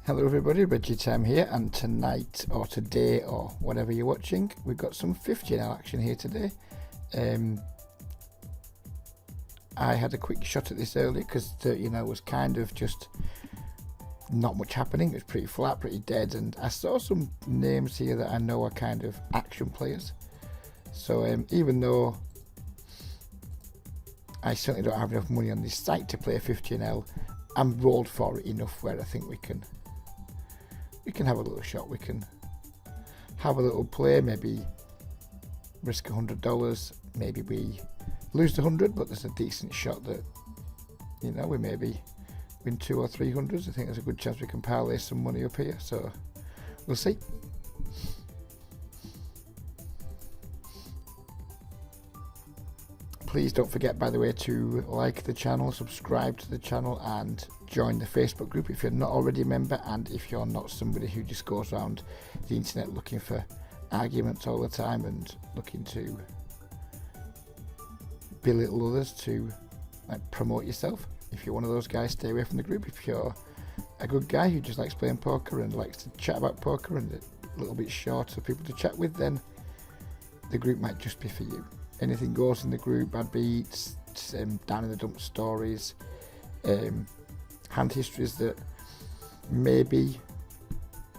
Hello everybody, Reggie Time here, and tonight or today or whatever you're watching, we've got some 15L action here today. I had a quick shot at this earlier because was kind of just not much happening. It was pretty flat, pretty dead, and I saw some names here that I know are kind of action players. So even though I certainly don't have enough money on this site to play a 15L, I'm rolled for it enough where I think we can have a little shot. We can have a little play, maybe risk $100, maybe we lose the 100, but there's a decent shot that we maybe win 200 or 300. I think there's a good chance we can parlay some money up here, so we'll see. Please don't forget, by the way, to like the channel, subscribe to the channel, and join the Facebook group if you're not already a member, and if you're not somebody who just goes around the internet looking for arguments all the time and looking to belittle others to promote yourself. If you're one of those guys, stay away from the group. If you're a good guy who just likes playing poker and likes to chat about poker and a little bit short for people to chat with, then the group might just be for you. Anything goes in the group: bad beats, down in the dump stories, hand histories that maybe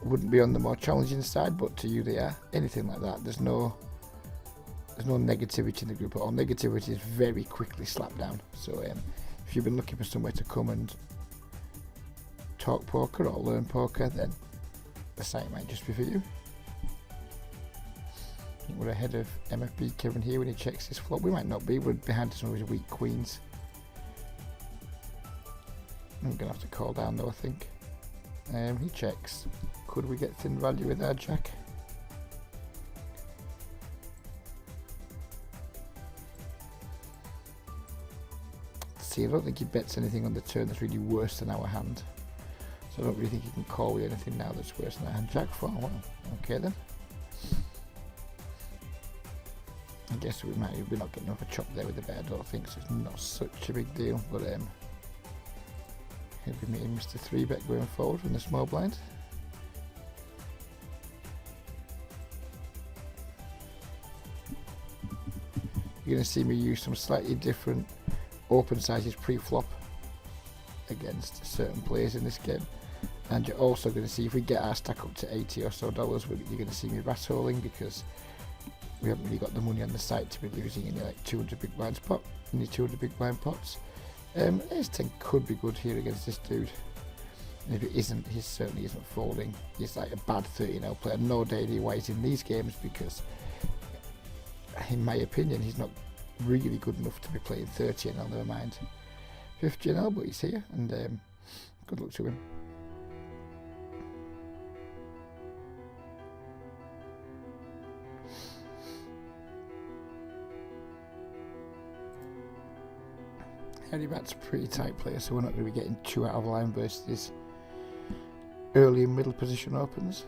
wouldn't be on the more challenging side, but to you they are. Anything like that. There's no negativity in the group at all. Negativity is very quickly slapped down. So if you've been looking for somewhere to come and talk poker or learn poker, then the site might just be for you. I think we're ahead of MFB Kevin here when he checks his flop. We might not be. We're behind some of his weak queens. I'm going to have to call down though, I think. He checks. Could we get thin value with our jack? See, I don't think he bets anything on the turn that's really worse than our hand. So I don't really think he can call with anything now that's worse than our hand. Jack 4, well, okay then. I guess we're not getting off a chop there with the bet, I don't think, so it's not such a big deal, but he'll be meeting Mr. 3-bet going forward from the small blind. You're going to see me use some slightly different open sizes pre-flop against certain players in this game, and you're also going to see, if we get our stack up to 80 or so dollars, you're going to see me rat-holing because we haven't really got the money on the site to be losing any like 200 big blind spot, any 200 big blind pots. Ace 10 could be good here against this dude. And if it isn't, he certainly isn't folding. He's like a bad 13L player. No idea why he's in these games, because in my opinion he's not really good enough to be playing 13L, never mind 15L, but he's here, and good luck to him. Harry Bat's a pretty tight player, so we're not going to be getting too out of line versus his early and middle position opens.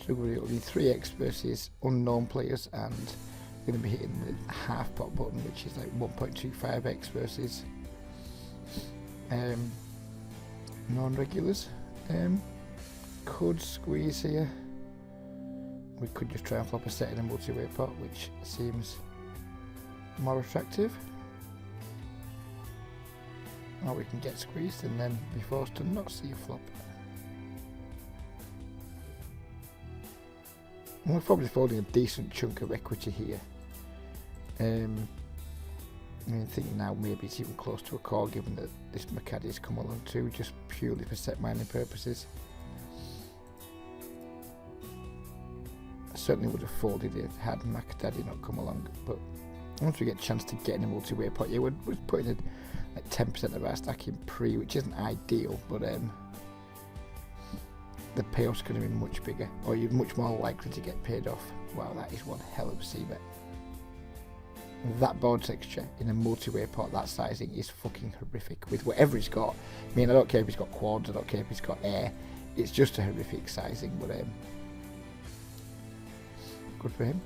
So it'll be 3x versus unknown players, and we're going to be hitting the half pot button, which is like 1.25x versus non-regulars. Could squeeze here. We could just try and flop a set in a multi-way pot, which seems more attractive. Or we can get squeezed and then be forced to not see a flop. We're probably folding a decent chunk of equity here. I think now maybe it's even close to a call, given that this Macadie has come along too, just purely for set mining purposes. certainly would have folded it had Mac Daddy not come along. But once we get a chance to get in a multi-way pot, yeah, we're putting in like 10% of our stack in pre, which isn't ideal, but the payoff's going to be much bigger, or you're much more likely to get paid off. Wow, that is one hell of a c-bet. That board texture in a multi-way pot, that sizing is fucking horrific with whatever he's got. I mean, I don't care if he's got quads, I don't care if he's got air. It's just a horrific sizing, but good for him.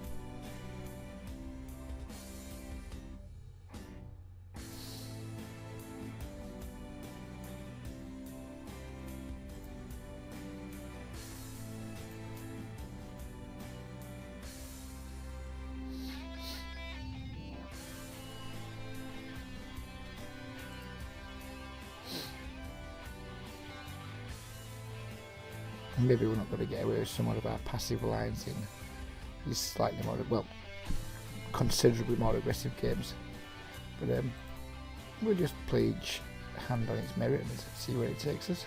Maybe we're not going to get away with some of our passive lines in these slightly more, well, considerably more aggressive games. But we'll just play each hand on its merit and see where it takes us.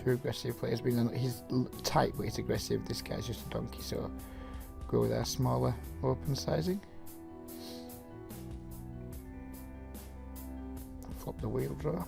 Too aggressive players, he's tight but he's aggressive. This guy's just a donkey, so go with our smaller open sizing. Flop the wheel draw.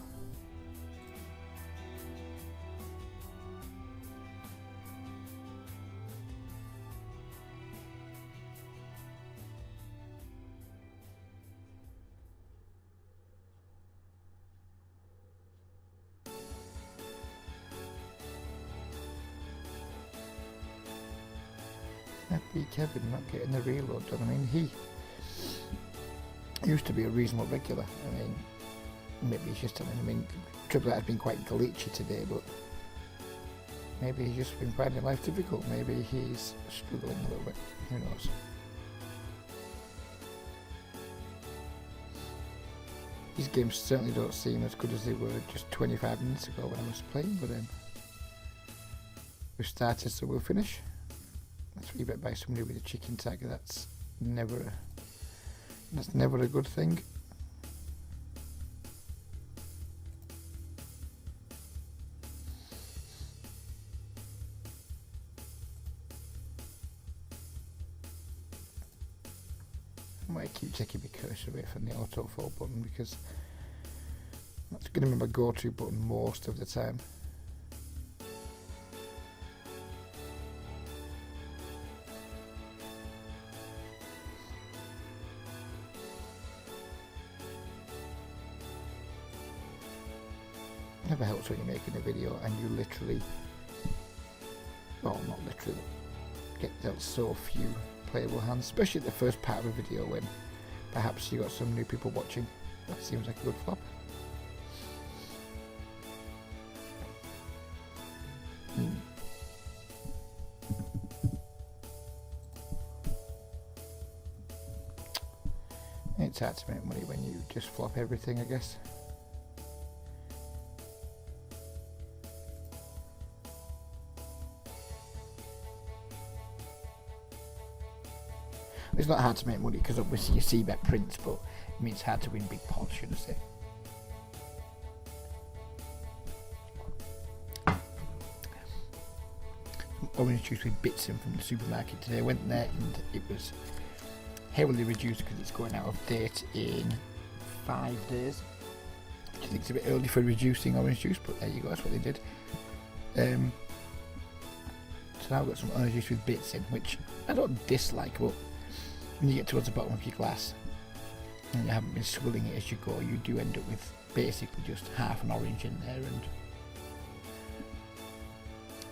FB Kevin not getting the reload done. I mean, he used to be a reasonable regular. I mean, maybe he's just telling. I mean, Triple has been quite glitchy today, but maybe he's just been finding life difficult. Maybe he's struggling a little bit. Who knows? These games certainly don't seem as good as they were just 25 minutes ago when I was playing, but we've started, so we'll finish. That's 3-bet by somebody with a chicken tag. That's never a good thing. I might keep taking my cursor away from the auto fold button because that's going to be my go-to button most of the time. Never helps when you're making a video and you literally, well, not literally, get dealt so few playable hands, especially at the first part of a video when perhaps you got some new people watching. That seems like a good flop. It's hard to make money when you just flop everything, I guess. It's not hard to make money because obviously you see bet prints, but I mean it's hard to win big pots, should I say. Orange juice with bits in from the supermarket today. I went there and it was heavily reduced because it's going out of date in 5 days. Which I think it's a bit early for reducing orange juice, but there you go, that's what they did. So now I've got some orange juice with bits in, which I don't dislike, but when you get towards the bottom of your glass and you haven't been swilling it as you go, you do end up with basically just half an orange in there and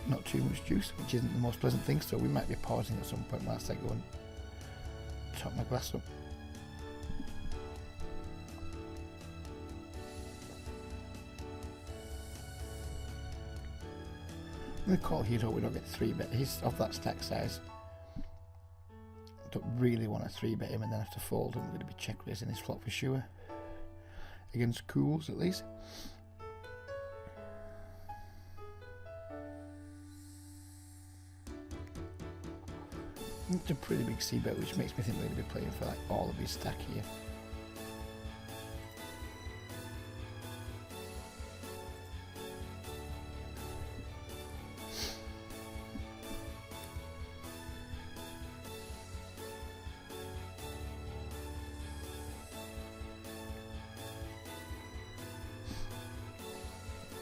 not too much juice, which isn't the most pleasant thing, so we might be pausing at some point whilst I go and top my glass up. We call hero, we don't get 3-bet. He's of that stack size. Don't really want to 3-bet him and then have to fold him. We're going to be check raising his flop for sure. Against cools at least. It's a pretty big c-bet, which makes me think we're going to be playing for like all of his stack here.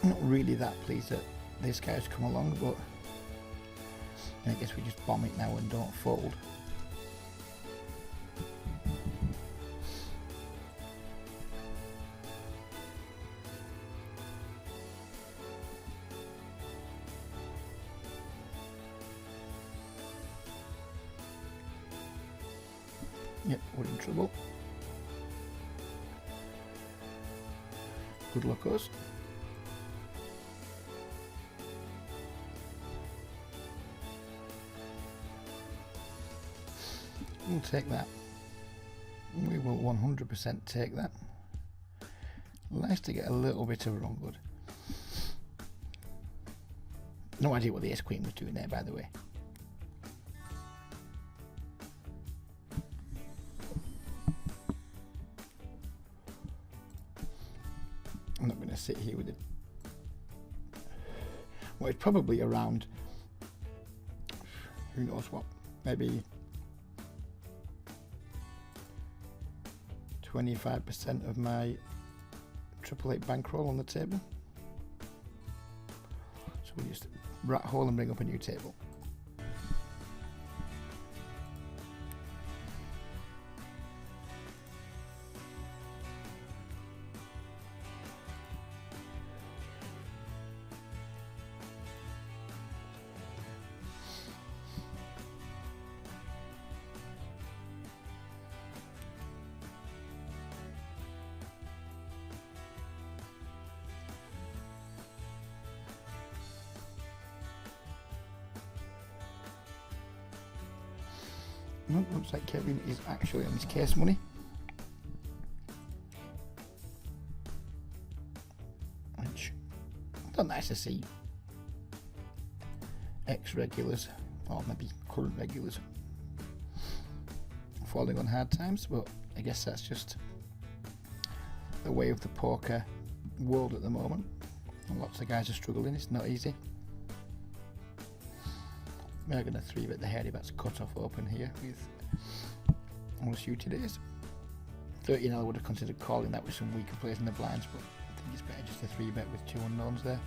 I'm not really that pleased that this guy's come along, but I guess we just bomb it now and don't fold. Yep, we're in trouble. Good luck us. We'll take that. We will 100% take that. Nice to get a little bit of wrong good. No idea what the ace queen was doing there, by the way. I'm not going to sit here with it. Well, it's probably around, who knows what, maybe 25% of my 888 bankroll on the table. So we just rat hole and bring up a new table. No, looks like Kevin is actually on his case money. Which, not nice to see ex-regulars, or maybe current regulars, falling on hard times, but I guess that's just the way of the poker world at the moment. And lots of guys are struggling, it's not easy. We're going to 3-bet the hairy bats cut off open here with all the suited ace. 13 I would have considered calling that with some weaker players in the blinds, but I think it's better just to 3-bet with 2 unknowns there.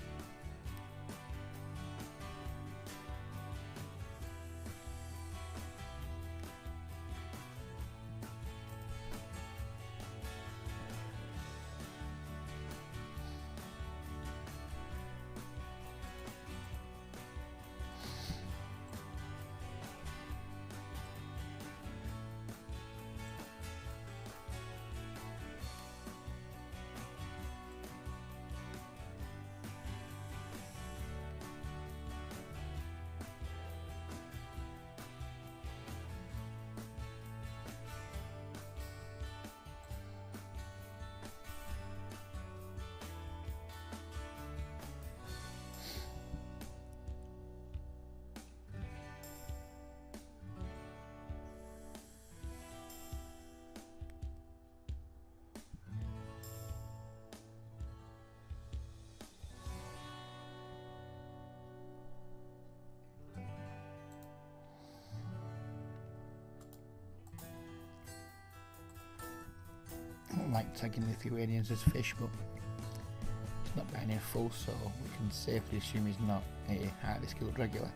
I don't like tagging Lithuanians as fish, but it's not buying a full, so we can safely assume he's not a highly skilled regular.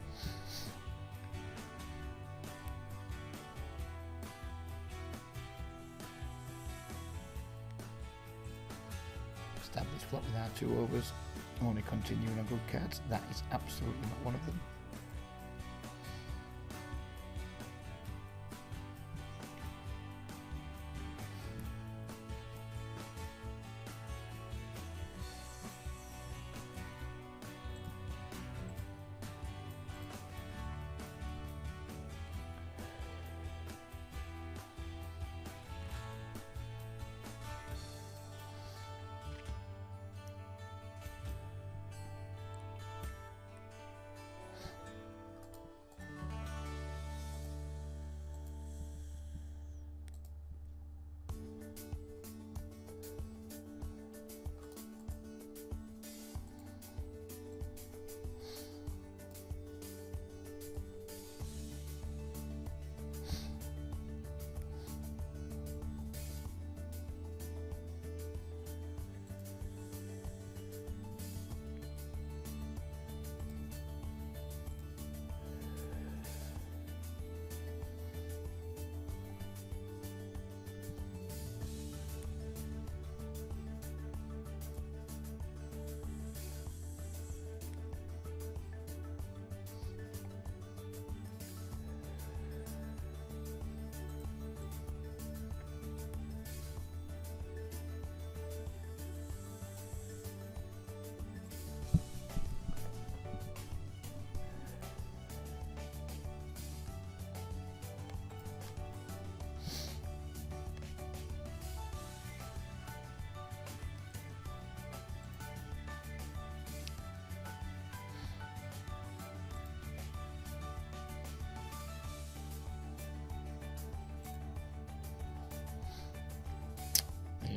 Establish flop with our 2 overs, only continuing on good cards. That is absolutely not one of them.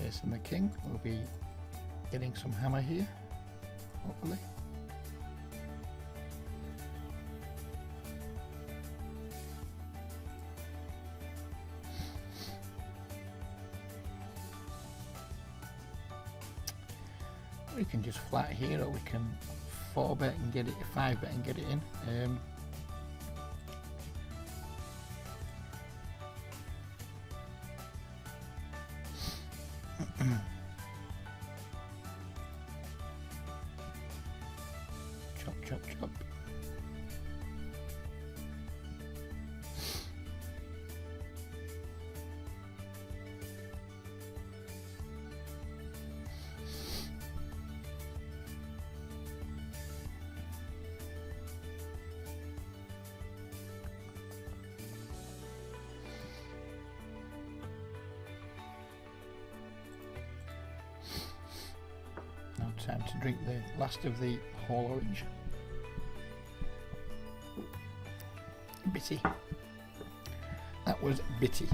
ace and the king. We'll be getting some hammer here, hopefully. We can just flat here, or we can 4-bet and get it, 5-bet and get it in. Chop, chop, chop. Now time to drink the last of the whole orange. Bitty. That was bitty.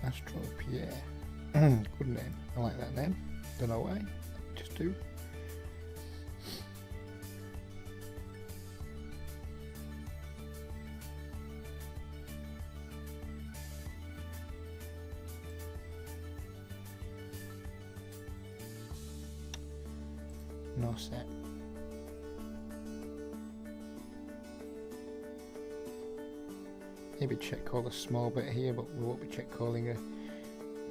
Astro Pierre. Good name. I like that name. Don't know why. Just do. No set. Maybe check call a small bit here, but we won't be check calling a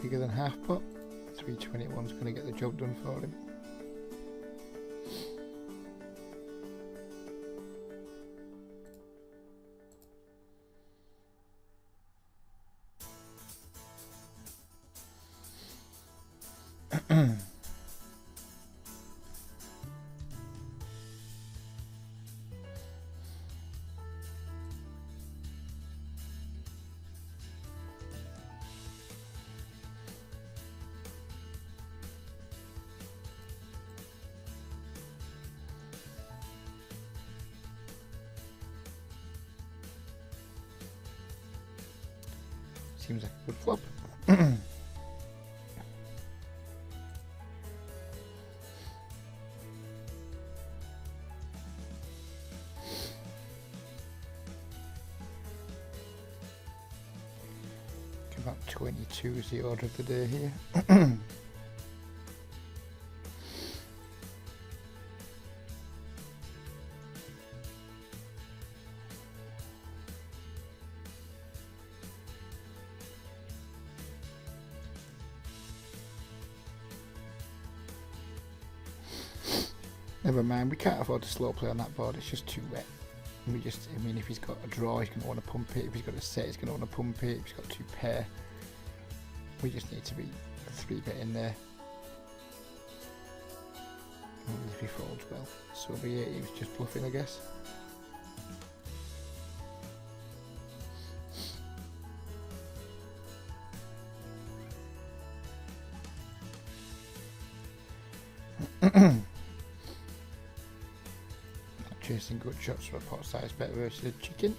bigger than half pot. 321's going to get the job done for him. Seems like a good flop. About 22 is the order of the day here. Never mind, we can't afford to slow play on that board, it's just too wet. We just, I mean, if he's got a draw, he's going to want to pump it. If he's got a set, he's going to want to pump it. If he's got 2 pair, we just need to be a 3-bet in there. And if he folds well, so be it. He was just bluffing, I guess. Chasing good shots for a pot size bet versus a chicken.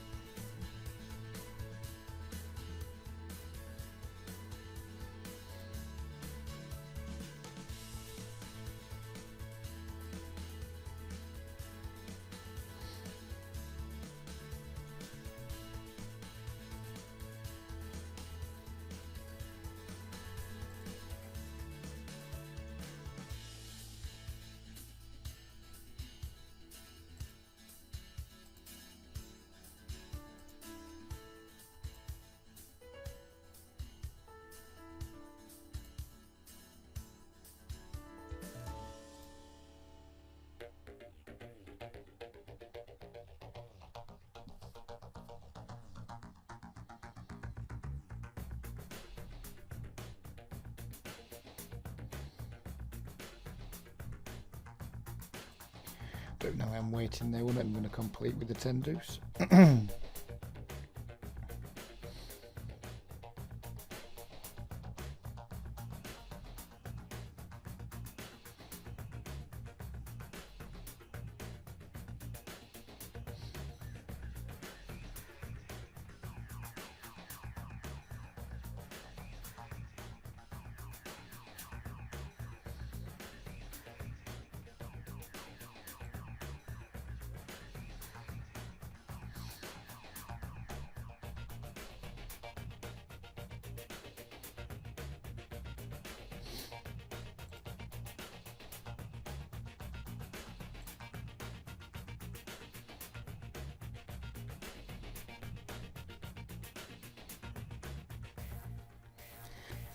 do now. I'm waiting there. I'm going to complete with the 10 deuce.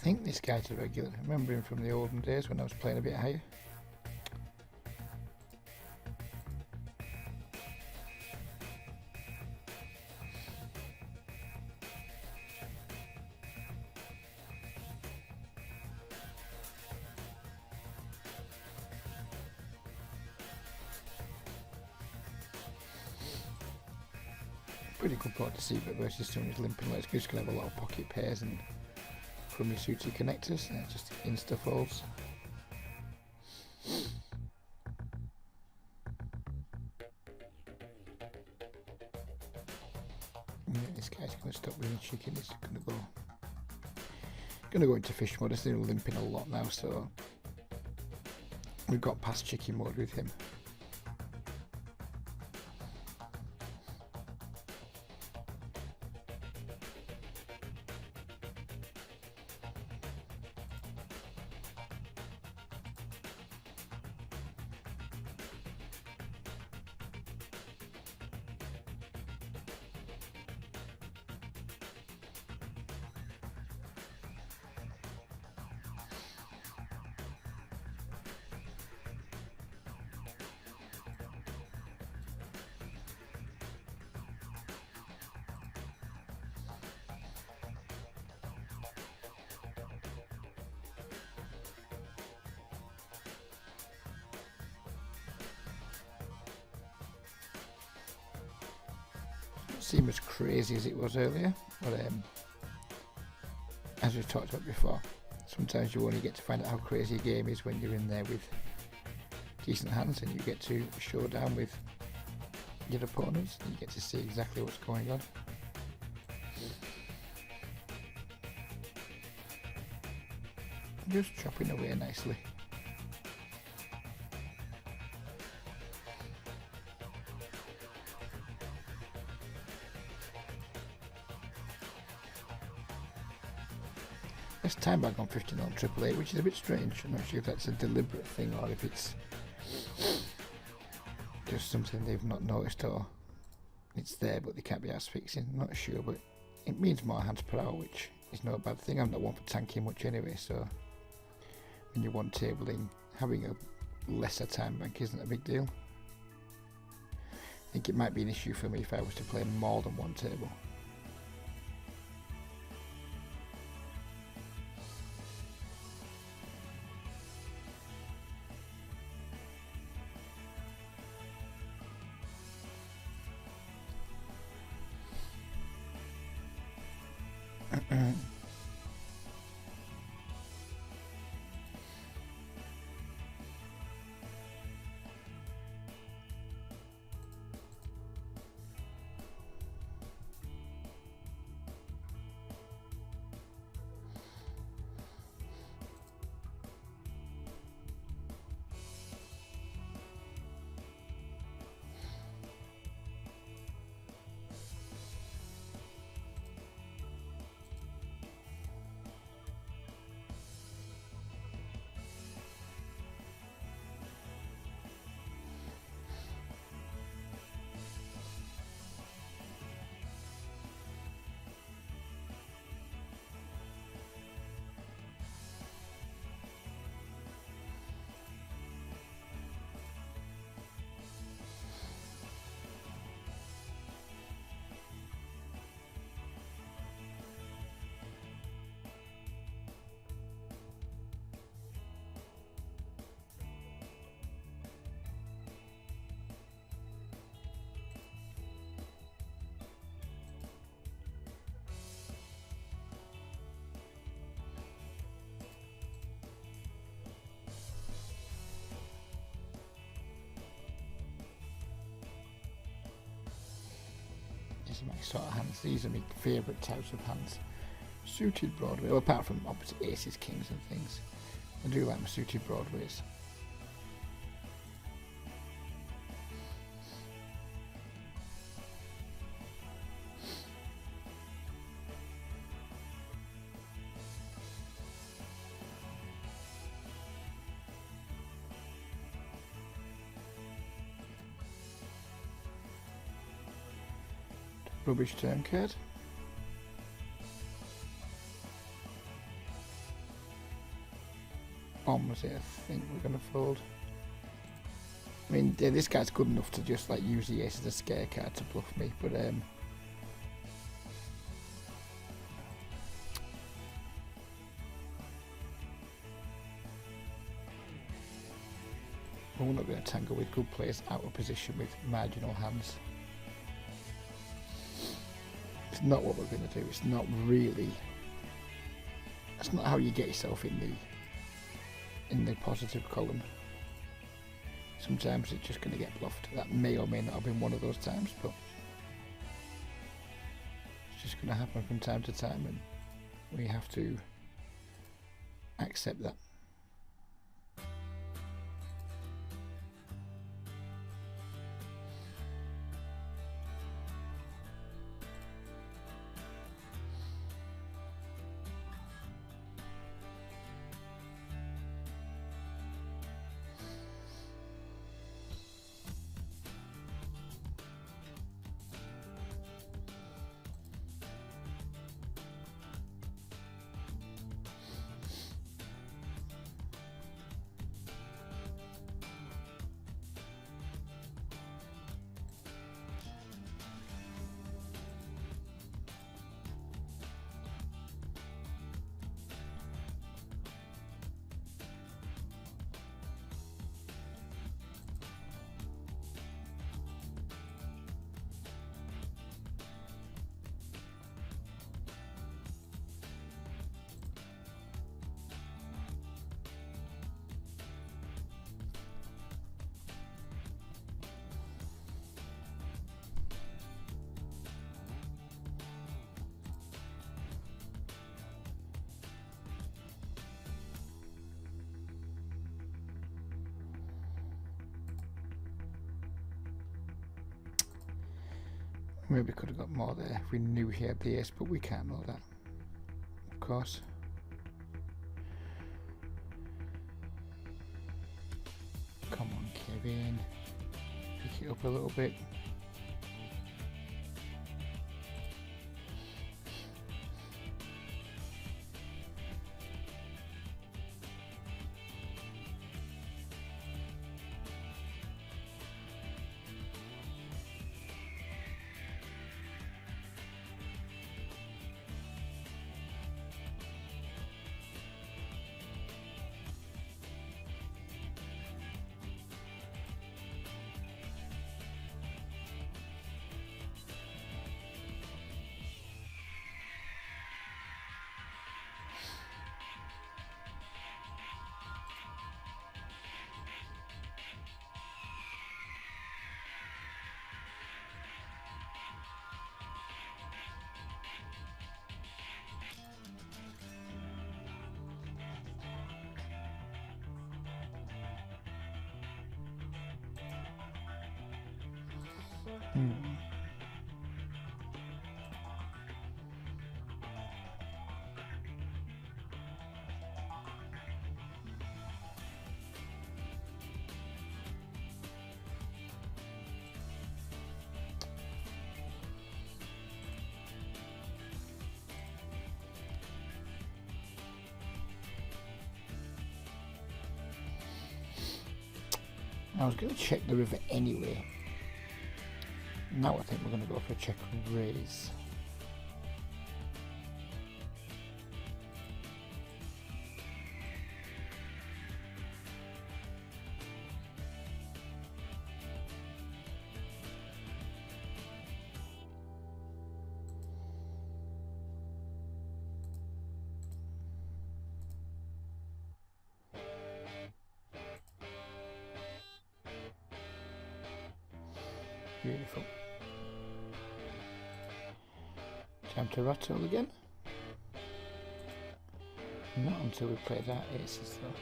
I think this guy's a regular. I remember him from the olden days when I was playing a bit higher. Pretty good pot to see, but versus someone who's limping, like, it's just going to have a lot of pocket pairs and crummy suited connectors, and it just insta folds. Yeah, this guy's going to stop being chicken. He's going to go into fish mode. He's limping a lot now, so we've got past chicken mode with him. Seem as crazy as it was earlier, but as we've talked about before, sometimes you only get to find out how crazy a game is when you're in there with decent hands and you get to show down with your opponents and you get to see exactly what's going on. Just chopping away nicely. This time back on 15 on triple 8, which is a bit strange. I'm not sure if that's a deliberate thing or if it's just something they've not noticed or it's there but they can't be asked fixing. I'm not sure, but it means more hands per hour, which is not a bad thing. I'm not one for tanking much anyway, so when you're one tabling, having a lesser time bank isn't a big deal. I think it might be an issue for me if I was to play more than one table. These are my sort of hands. These are my favourite types of hands. Suited Broadway, well, apart from obviously aces, kings and things. I do like my suited Broadways. Rubbish turn card. Bombs here, I think we're going to fold. I mean, yeah, this guy's good enough to just like use the ace as a scare card to bluff me, but we're not going to tangle with good players out of position with marginal hands. It's not what we're going to do. It's not really. That's not how you get yourself in the positive column. Sometimes it's just going to get bluffed. That may or may not have been one of those times, but it's just going to happen from time to time, and we have to accept that. Maybe could have got more there if we knew he had the ace, but we can't know that, of course. Come on, Kevin. Pick it up a little bit. I was going to check the river anyway. Now I think we're going to go for a check raise. Beautiful. Time to rattle again. Not until we played our aces though.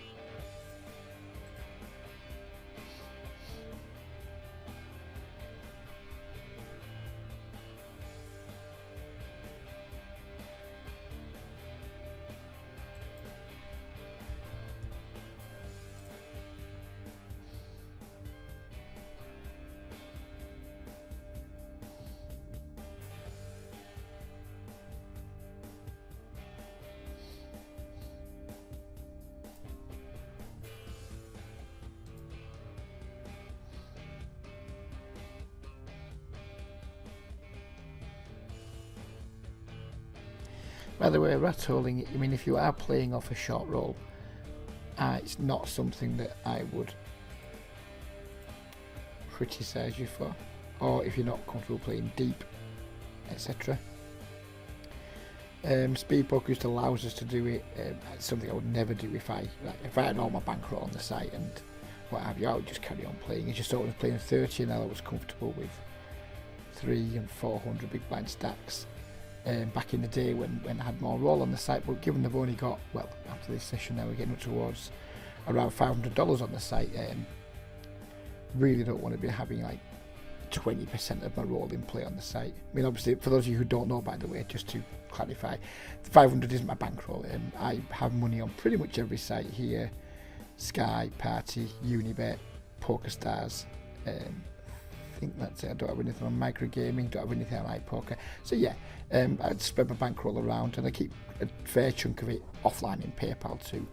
By the way, rat holing, I mean, if you are playing off a short roll, it's not something that I would criticise you for, or if you're not comfortable playing deep, etc. Speed poker just allows us to do it. It's something I would never do if I had all my bankroll on the site and what have you. I would just carry on playing. It's just sort of playing 30 and I was comfortable with 300 and 400 big blind stacks. Back in the day when I had more roll on the site, but given they've only got, well, after this session now we're getting up towards around $500 on the site, really don't want to be having like 20% of my roll in play on the site. I mean, obviously, for those of you who don't know, by the way, just to clarify, 500 isn't my bankroll. I have money on pretty much every site here: Sky, Party, Unibet, PokerStars. I think that's it. I don't have anything on microgaming, don't have anything on iPoker. So yeah, I'd spread my bankroll around and I keep a fair chunk of it offline in PayPal too.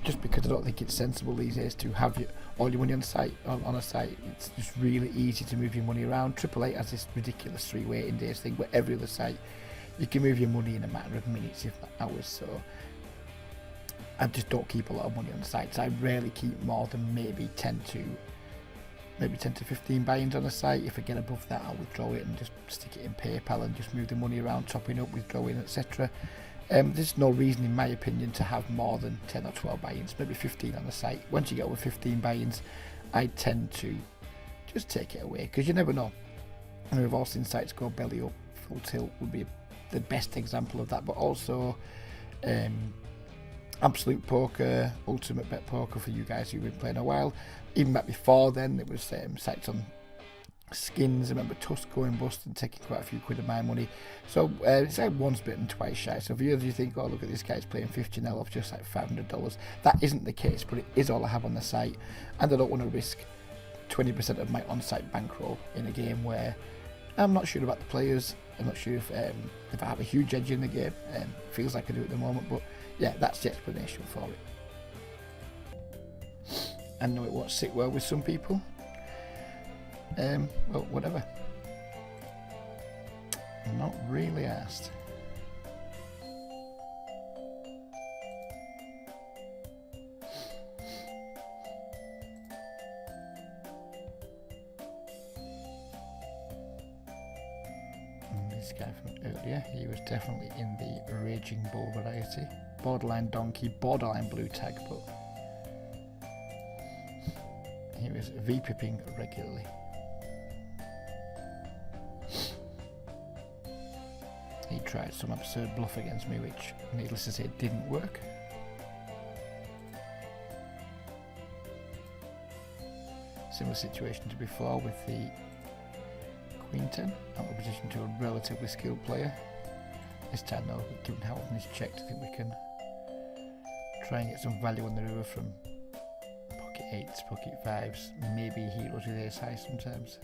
Just because I don't think it's sensible these days to have all your money on a site. It's just really easy to move your money around. Triple Eight has this ridiculous 3 waiting days thing, where every other site you can move your money in a matter of minutes, if not hours. So I just don't keep a lot of money on the sites. I rarely keep more than maybe 10 to 15 buy-ins on a site. If I get above that, I'll withdraw it and just stick it in PayPal and just move the money around, topping up, withdrawing, etc. There's no reason, in my opinion, to have more than 10 or 12 buy-ins, maybe 15 on the site. Once you get over 15 buy-ins, I tend to just take it away, because you never know. And we've all seen sites go belly up. Full Tilt would be the best example of that, but also Absolute Poker, Ultimate Bet Poker for you guys who've been playing a while. Even back before then, there was sites on Skins. I remember Tusk going bust and taking quite a few quid of my money. So it's like once bitten, twice shy. So if you think, oh, look at this guy's playing 50 now off just like $500, that isn't the case, but it is all I have on the site, and I don't want to risk 20% of my on-site bankroll in a game where I'm not sure about the players. I'm not sure if I have a huge edge in the game. Feels like I do at the moment, but yeah, that's the explanation for it. I know it won't sit well with some people. Well, whatever. I'm not really asked. And this guy from earlier, he was definitely in the Raging Bull variety. Borderline donkey, borderline blue tag, but he was V-pipping regularly. He tried some absurd bluff against me, which, needless to say, didn't work. Similar situation to before with the Queen 10, out of position to a relatively skilled player. This time though, given how often he's checked, I think we can try and get some value on the river from pocket 8s, pocket 5s, maybe heroes with ace high sometimes.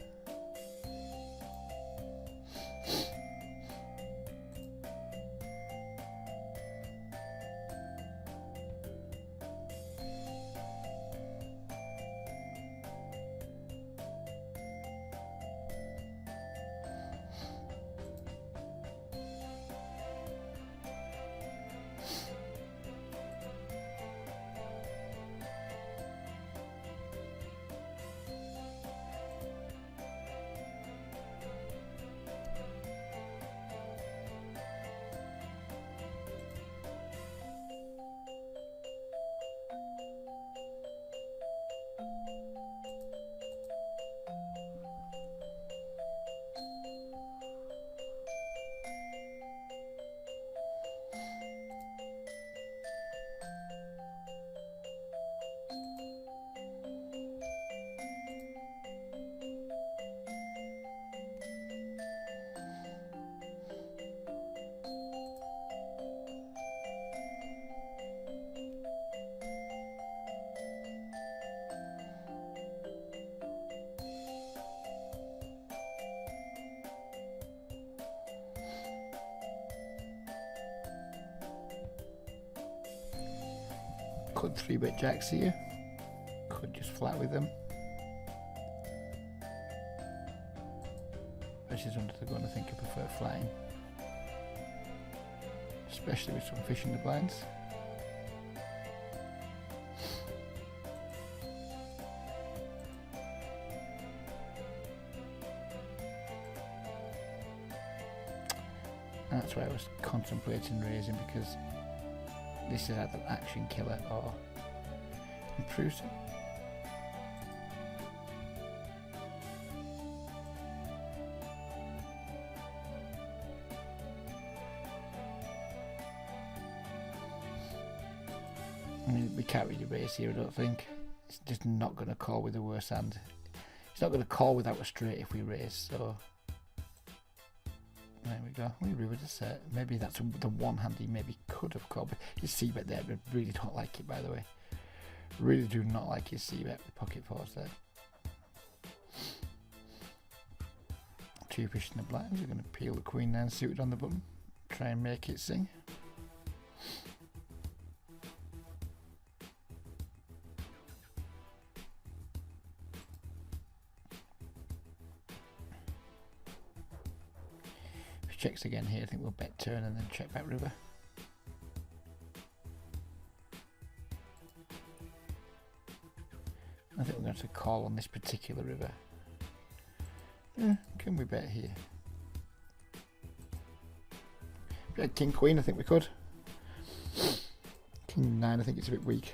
Could 3-bet jacks here. Could just flat with them. Versus under the gun, I think I prefer flatting. Especially with some fish in the blinds. And that's why I was contemplating raising, because this is either action killer or improves it. I mean, we can't really raise here, I don't think. It's just not going to call with a worse hand. It's not going to call without a straight if we raise, so... There we go. We rivered a set. Maybe that's the one hand he maybe could have called, but his c-bet there, I really don't like it, by the way. Really do not like his c-bet with pocket fours there. Two fish in the blinds. We're going to peel the queen 9 suited on the button. Try and make it sing. Checks again here, I think we'll bet turn and then check back river. I think we're going to call on this particular river. Can we bet here? Bet king queen, I think we could. King 9, I think it's a bit weak.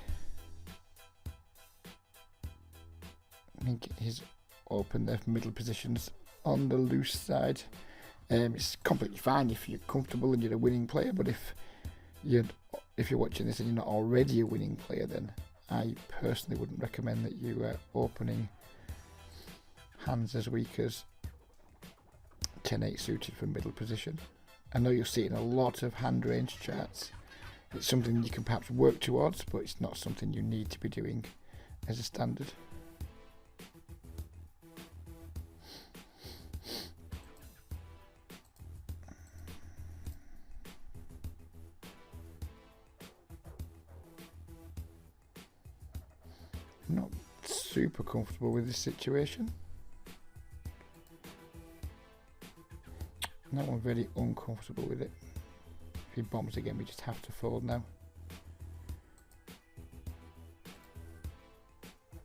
I think he's opened the middle positions on the loose side. It's completely fine if you're comfortable and you're a winning player, but if you're watching this and you're not already a winning player, then I personally wouldn't recommend that you are opening hands as weak as 10-8 suited from middle position. I know you'll see it in a lot of hand range charts. It's something you can perhaps work towards, but it's not something you need to be doing as a standard. Not super comfortable with this situation. That one very uncomfortable with it. If he bombs again, we just have to fold now.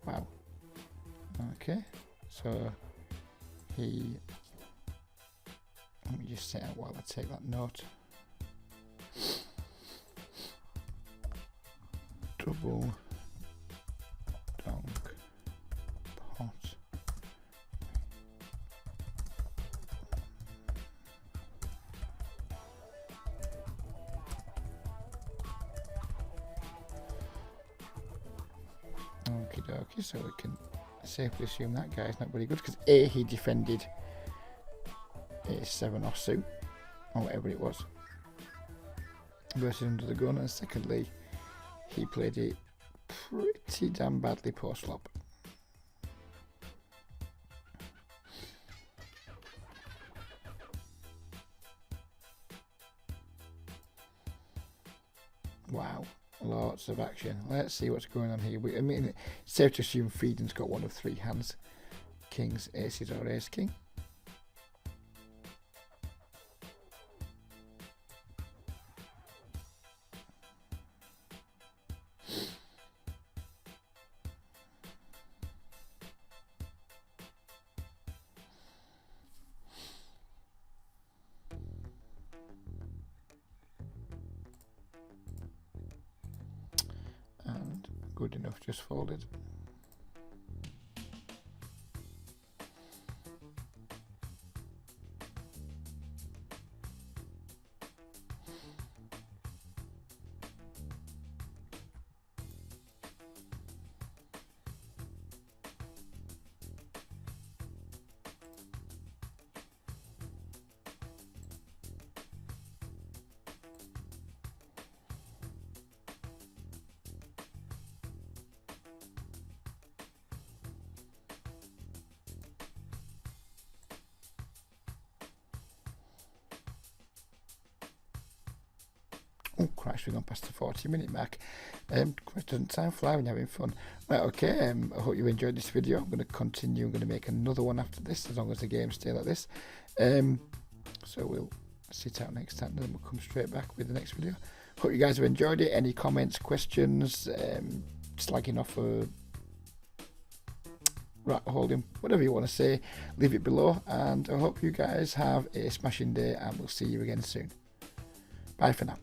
Wow. Okay, so he... Let me just set out while I take that note. Double donk pot. Okie dokie, so we can safely assume that guy's not very good, because A, he defended a 7 offsuit, or whatever it was, versus under the gun, and secondly, he played it pretty damn badly post flop. Wow, lots of action. Let's see what's going on here. I mean, it's safe to assume Frieden's got one of 3 hands: kings, aces, or ace king. And good enough, just folded. Oh Christ, we're gone past the 40-minute mark. Doesn't time fly when you're having fun. Right, okay, I hope you enjoyed this video. I'm going to continue. I'm going to make another one after this, as long as the games stay like this. So we'll sit out next time, and then we'll come straight back with the next video. Hope you guys have enjoyed it. Any comments, questions, slagging off a rat holding, whatever you want to say, leave it below. And I hope you guys have a smashing day, and we'll see you again soon. Bye for now.